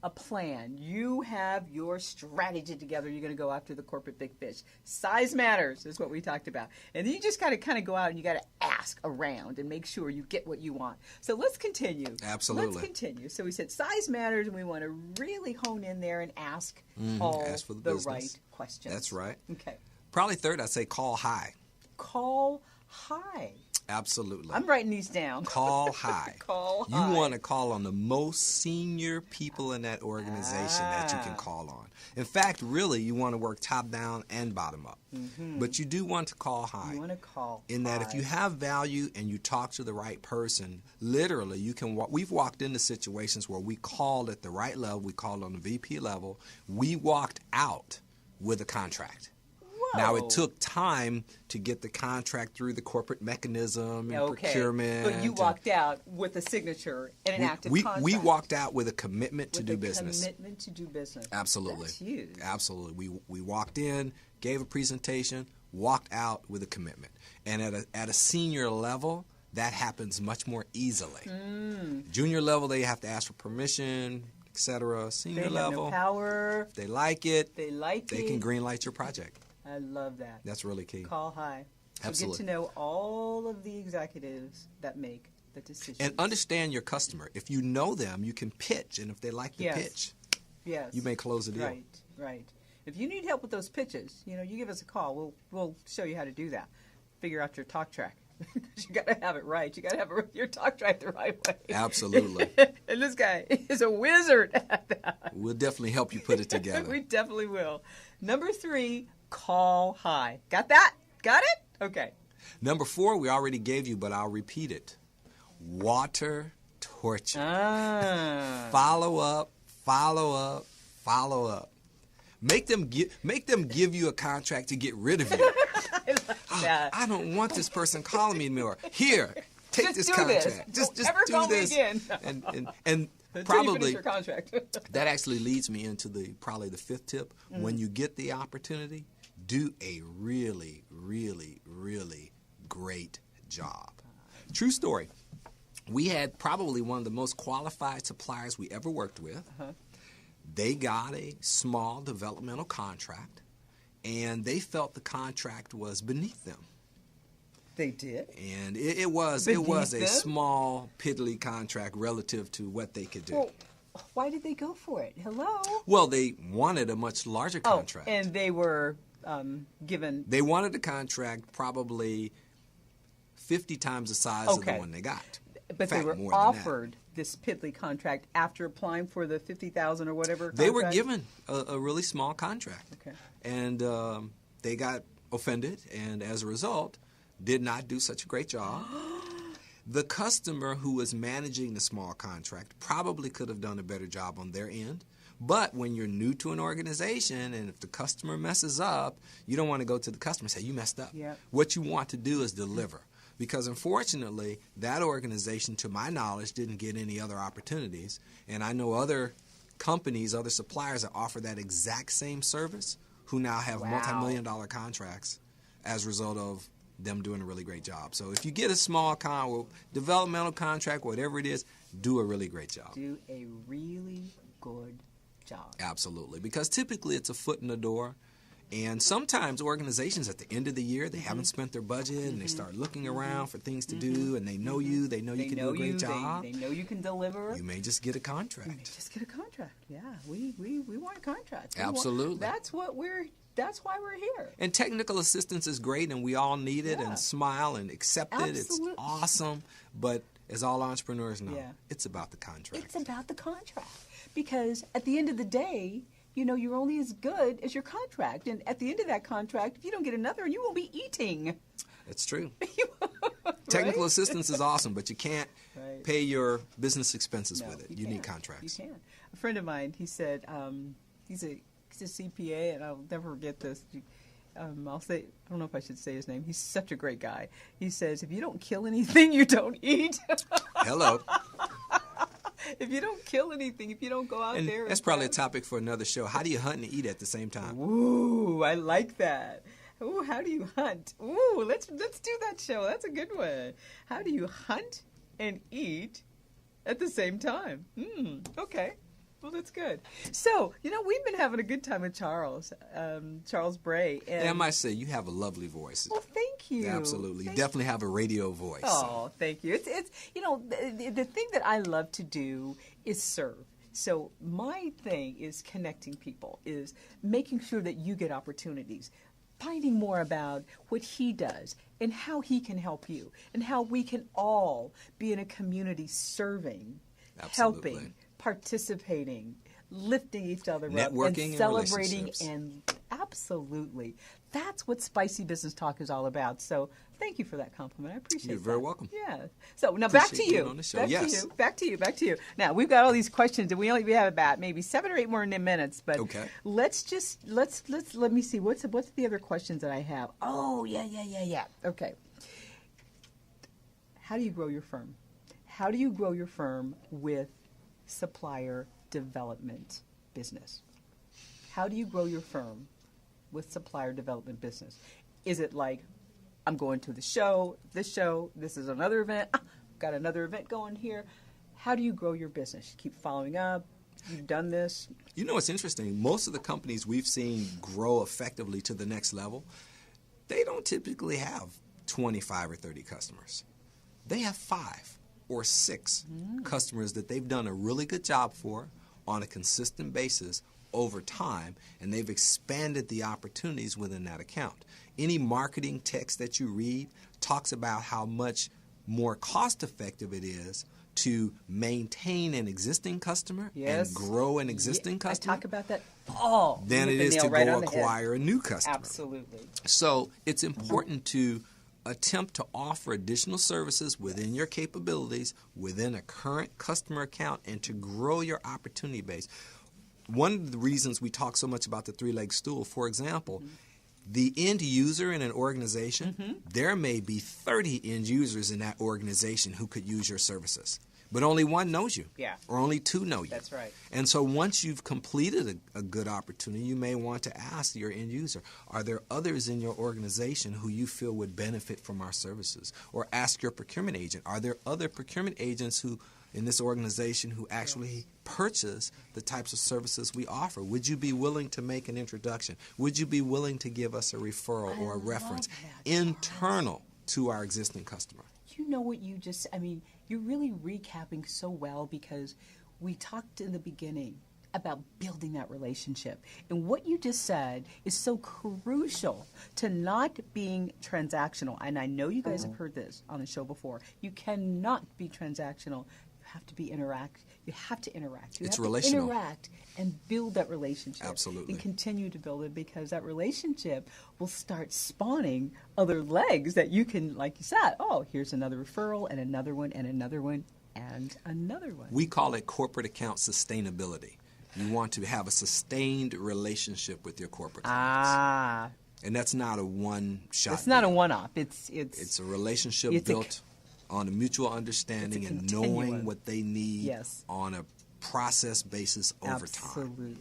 a plan, you have your strategy together, you're going to go after the corporate big fish. Size matters is what we talked about. And then you just got to kind of go out and you got to ask around and make sure you get what you want. So let's continue. Absolutely. Let's continue. So we said size matters, and we want to really hone in there and ask for the business. right questions. That's right. Okay. Probably third, I'd say call high. Call high. Absolutely. I'm writing these down. Call high. Call high. You want to call on the most senior people in that organization that you can call on. In fact, really, you want to work top down and bottom up. Mm-hmm. But you do want to call high. You want to call in that if you have value and you talk to the right person, literally, you can. We've walked into situations where we called at the right level. We called on the VP level. We walked out with a contract. Now, it took time to get the contract through the corporate mechanism and procurement. But you walked out with a signature and an active contract. We walked out with a commitment to do business. Commitment to do business. Absolutely. That's huge. Absolutely. We walked in, gave a presentation, walked out with a commitment. And at a senior level, that happens much more easily. Junior level, they have to ask for permission, etc. Senior level, have no power. If they like it. They can green light your project. I love that. That's really key. Call high. So Absolutely. Get to know all of the executives that make the decisions. And understand your customer. If you know them, you can pitch. And if they like the pitch, you may close the deal. Right. If you need help with those pitches, you give us a call. We'll show you how to do that. Figure out your talk track. You got to have it right. You got to have your talk track the right way. Absolutely. And this guy is a wizard at that. We'll definitely help you put it together. We definitely will. Number 3, call high. Got that? Got it? Okay. Number 4, we already gave you, but I'll repeat it. Water torture. Follow up. Make them give you a contract to get rid of you. I like that. I don't want this person calling me anymore. Here, take this contract. Just do call this. Me again. and probably you finish your contract. That actually leads me into probably the 5th tip. When you get the opportunity, do a really, really, really great job. True story. We had probably one of the most qualified suppliers we ever worked with. They got a small developmental contract, and they felt the contract was beneath them. They did? And it was a small, piddly contract relative to what they could do. Well, why did they go for it? Hello? Well, they wanted a much larger contract. And they were given? They wanted a contract probably 50 times the size of the one they got. But In fact, they were more than offered this piddly contract after applying for the $50,000 or whatever contract? They were given a really small contract. Okay. And they got offended, and as a result, did not do such a great job. The customer who was managing the small contract probably could have done a better job on their end. But when you're new to an organization and if the customer messes up, you don't want to go to the customer and say, you messed up. Yep. What you want to do is deliver. Because unfortunately, that organization, to my knowledge, didn't get any other opportunities. And I know other companies, other suppliers that offer that exact same service who now have multi-million-dollar contracts as a result of them doing a really great job. So if you get a small developmental contract, whatever it is, do a really great job. Do a really good job. Absolutely. Because typically it's a foot in the door. And sometimes organizations at the end of the year, they haven't spent their budget and they start looking around for things to do, and they know you, they know you can do a great job. They know you can deliver. You may just get a contract. You may just get a contract. Yeah, we want contracts. Absolutely. That's why we're here. And technical assistance is great, and we all need it and smile and accept it. Absolutely. It's awesome. But as all entrepreneurs know, Yeah. it's about the contract. It's about the contract. Because at the end of the day, you know, you're only as good as your contract. And at the end of that contract, if you don't get another, you won't be eating. It's true. Right? Technical assistance is awesome, but you can't Right. pay your business expenses No, with it. you You need can't. contracts. You can. A friend of mine, he said, he's a CPA, and I'll never forget this. I'll say, I don't know if I should say his name. He's such a great guy. He says, if you don't kill anything, you don't eat. Hello. If you don't kill anything, if you don't go out And there. that's probably a topic for another show. How do you hunt and eat at the same time? Ooh, I like that. Ooh, how do you hunt? Ooh, let's do that show. That's a good one. How do you hunt and eat at the same time? Okay. Well, that's good. So, you know, we've been having a good time with Charles Bray. And I might say you have a lovely voice. well, thank you. Absolutely. You Thank definitely have a radio voice. Oh, thank you. It's you know, the thing that I love to do is serve. So my thing is connecting people, is making sure that you get opportunities, finding more about what he does and how he can help you, and how we can all be in a community serving, Absolutely. helping, participating, lifting each other up, Networking and and celebrating, relationships. and absolutely. That's what Spicy Business Talk is all about. So thank you for that compliment. I appreciate it. You're very welcome. Yeah. So now back to Appreciate you. being on the show. Back Yes. to you. Back to you. Now we've got all these questions, and we have about maybe 7 or 8 more minutes. But Okay. let's let me see what's the other questions that I have. Oh yeah. Okay. How do you grow your firm? How do you grow your firm with supplier development business? How do you grow your firm with supplier development business? Is it like, I'm going to this show, this is another event, got another event going here? How do you grow your business? You keep following up, you've done this. You know, it's interesting. Most of the companies we've seen grow effectively to the next level, they don't typically have 25 or 30 customers. They have 5 or 6 customers that they've done a really good job for on a consistent basis over time, and they've expanded the opportunities within that account. Any marketing text that you read talks about how much more cost-effective it is to maintain an existing customer Yes. and grow an existing customer I talk about that all. than You it hit the is nail to right go on the head. acquire a new customer. Absolutely. So it's important to attempt to offer additional services within your capabilities, within a current customer account, and to grow your opportunity base. One of the reasons we talk so much about the three-legged stool, for example, the end user in an organization, there may be 30 end users in that organization who could use your services, but only one knows you, Yeah. or only 2 know you. That's right. And so once you've completed a good opportunity, you may want to ask your end user, are there others in your organization who you feel would benefit from our services? Or ask your procurement agent, are there other procurement agents who in this organization who actually purchase the types of services we offer? Would you be willing to make an introduction? Would you be willing to give us a referral or a reference internal to our existing customer? You know what you just, I mean, you're really recapping so well, because we talked in the beginning about building that relationship. And what you just said is so crucial to not being transactional. And I know you guys have heard this on the show before. You cannot be transactional. You have to be interact. You have to interact. You It's have relational. to interact and build that relationship. Absolutely. And continue to build it, because that relationship will start spawning other legs that you can, like you said, oh, here's another referral and another one and another one and another one. We call it corporate account sustainability. You want to have a sustained relationship with your corporate clients. And that's not a one-shot. It's not a deal. one-off. It's a relationship it's built on a mutual understanding it's a and knowing continuum. what they need Yes. on a process basis over time.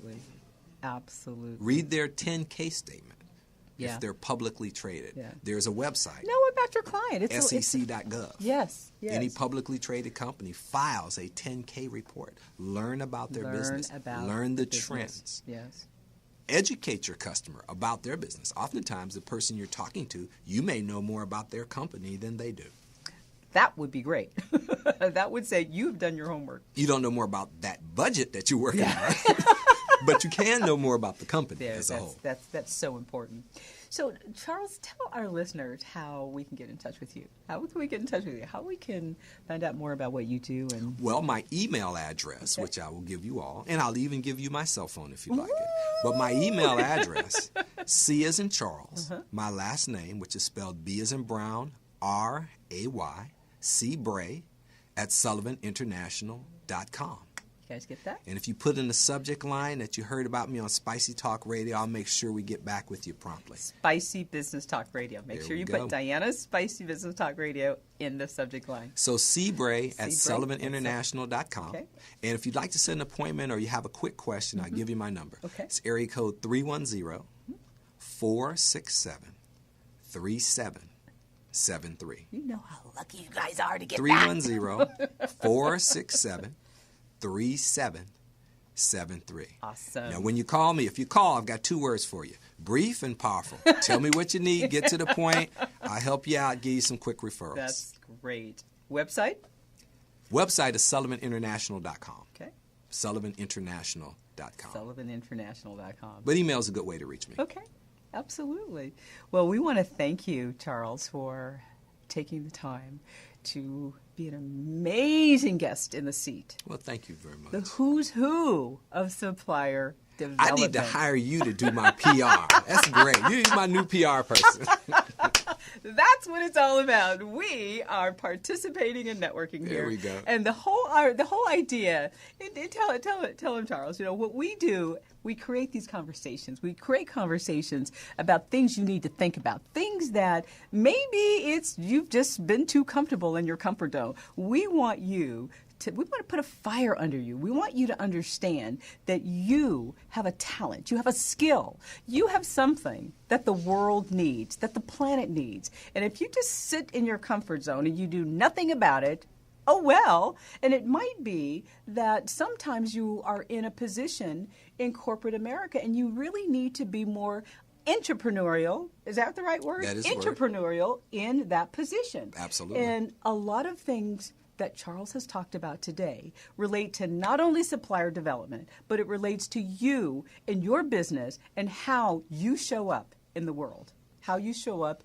Absolutely. Read their 10K statement Yeah. if they're publicly traded. Yeah. There's a website, Know about your client. It's sec.gov. Yes. Any publicly traded company files a 10K report. Learn about their business. Learn the trends. Yes. Educate your customer about their business. Oftentimes, the person you're talking to, you may know more about their company than they do. That would be great. That would say you've done your homework. You don't know more about that budget that you're working on, but you can know more about the company as a whole. That's so important. So, Charles, tell our listeners how we can get in touch with you. How can we get in touch with you? How we can find out more about what you do? And Well, my email address, which I will give you all, and I'll even give you my cell phone if you'd like it. But my email address, C as in Charles, my last name, which is spelled B as in Brown, R-A-Y, C Bray, at SullivanInternational.com. you guys get that? And if you put in the subject line that you heard about me on Spicy Talk Radio, I'll make sure we get back with you promptly. Spicy Business Talk Radio. Make There sure we you go. put Diana's Spicy Business Talk Radio in the subject line. So Cbray at Cbray. SullivanInternational.com. Okay. And if you'd like to set an appointment or you have a quick question, I'll give you my number. Okay. It's area code 310-467-3773. You know how lucky you guys are to get that. 310-467-3773. Awesome. Now, when you call me, if you call, I've got two words for you. Brief and powerful. Tell me what you need. Get to the point. I'll help you out, give you some quick referrals. That's great. Website? Website is SullivanInternational.com. Okay. SullivanInternational.com. SullivanInternational.com. But email is a good way to reach me. Okay. Absolutely. Well, we want to thank you, Charles, for taking the time to be an amazing guest in the seat. Well, thank you very much. The who's who of supplier I development. need to hire you to do my PR. That's great. You're my new PR person. That's what it's all about. We are participating in networking here. There we go. And the whole idea, and tell him, Charles, what we do, we create these conversations. We create conversations about things you need to think about, things that maybe you've just been too comfortable in your comfort zone. We want to put a fire under you. We want you to understand that you have a talent, you have a skill, you have something that the world needs, that the planet needs. And if you just sit in your comfort zone and you do nothing about it, oh well. And it might be that sometimes you are in a position in corporate America and you really need to be more entrepreneurial. Is that the right word? That is the word. Entrepreneurial in that position. Absolutely. And a lot of things that Charles has talked about today relate to not only supplier development, but it relates to you and your business and how you show up in the world, how you show up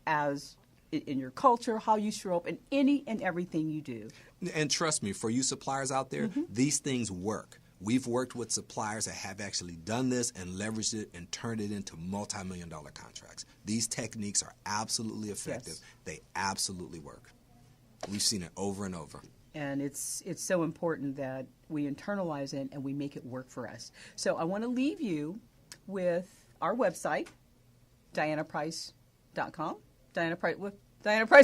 as in your culture, how you show up in any and everything you do. And trust me, for you suppliers out there, these things work. We've worked with suppliers that have actually done this and leveraged it and turned it into multi-million-dollar contracts. These techniques are absolutely effective. Yes. They absolutely work. We've seen it over and over. And it's so important that we internalize it and we make it work for us. So I want to leave you with our website, DianaPrice.com. Diana Price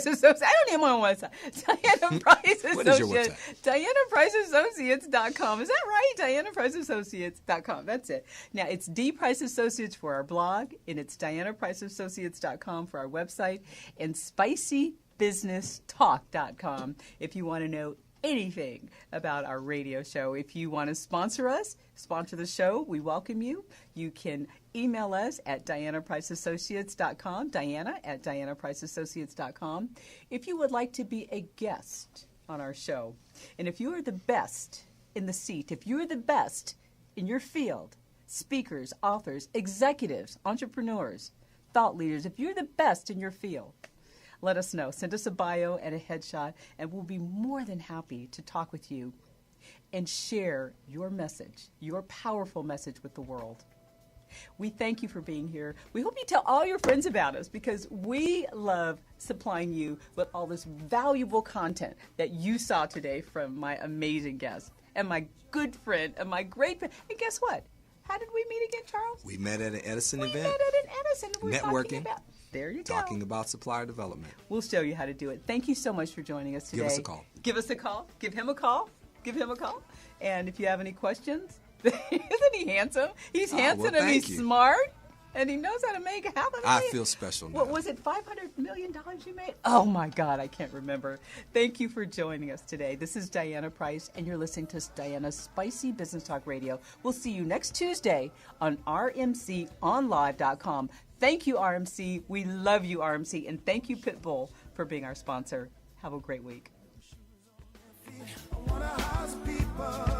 Associates. I don't even want to website. Diana Price Associates. What is your website? DianaPriceAssociates.com. Is that right? DianaPriceAssociates.com. That's it. Now, it's D Price Associates for our blog, and it's DianaPriceAssociates.com for our website, and SpicyBusinessTalk.com if you want to know anything about our radio show. If you want to sponsor us, sponsor the show, we welcome you. You can email us at DianaPriceAssociates.com, Diana at DianaPriceAssociates.com. If you would like to be a guest on our show, and if you are the best in the seat, if you are the best in your field, speakers, authors, executives, entrepreneurs, thought leaders, if you're the best in your field, let us know. Send us a bio and a headshot, and we'll be more than happy to talk with you and share your message, your powerful message with the world. We thank you for being here. We hope you tell all your friends about us because we love supplying you with all this valuable content that you saw today from my amazing guest and my good friend and my great friend. And guess what? How did we meet again, Charles? We met at an Edison event. We met at an Edison. We're Networking. There you go. Talking about supplier development. We'll show you how to do it. Thank you so much for joining us today. Give us a call. Give us a call. Give him a call. Give him a call. And if you have any questions, isn't he handsome? He's handsome and he's smart. And he knows how to make it happen. I feel special now. What was it, $500 million you made? Oh, my God, I can't remember. Thank you for joining us today. This is Diana Price, and you're listening to Diana's Spicy Business Talk Radio. We'll see you next Tuesday on rmconlive.com. Thank you, RMC. We love you, RMC. And thank you, Pitbull, for being our sponsor. Have a great week. I wanna house people.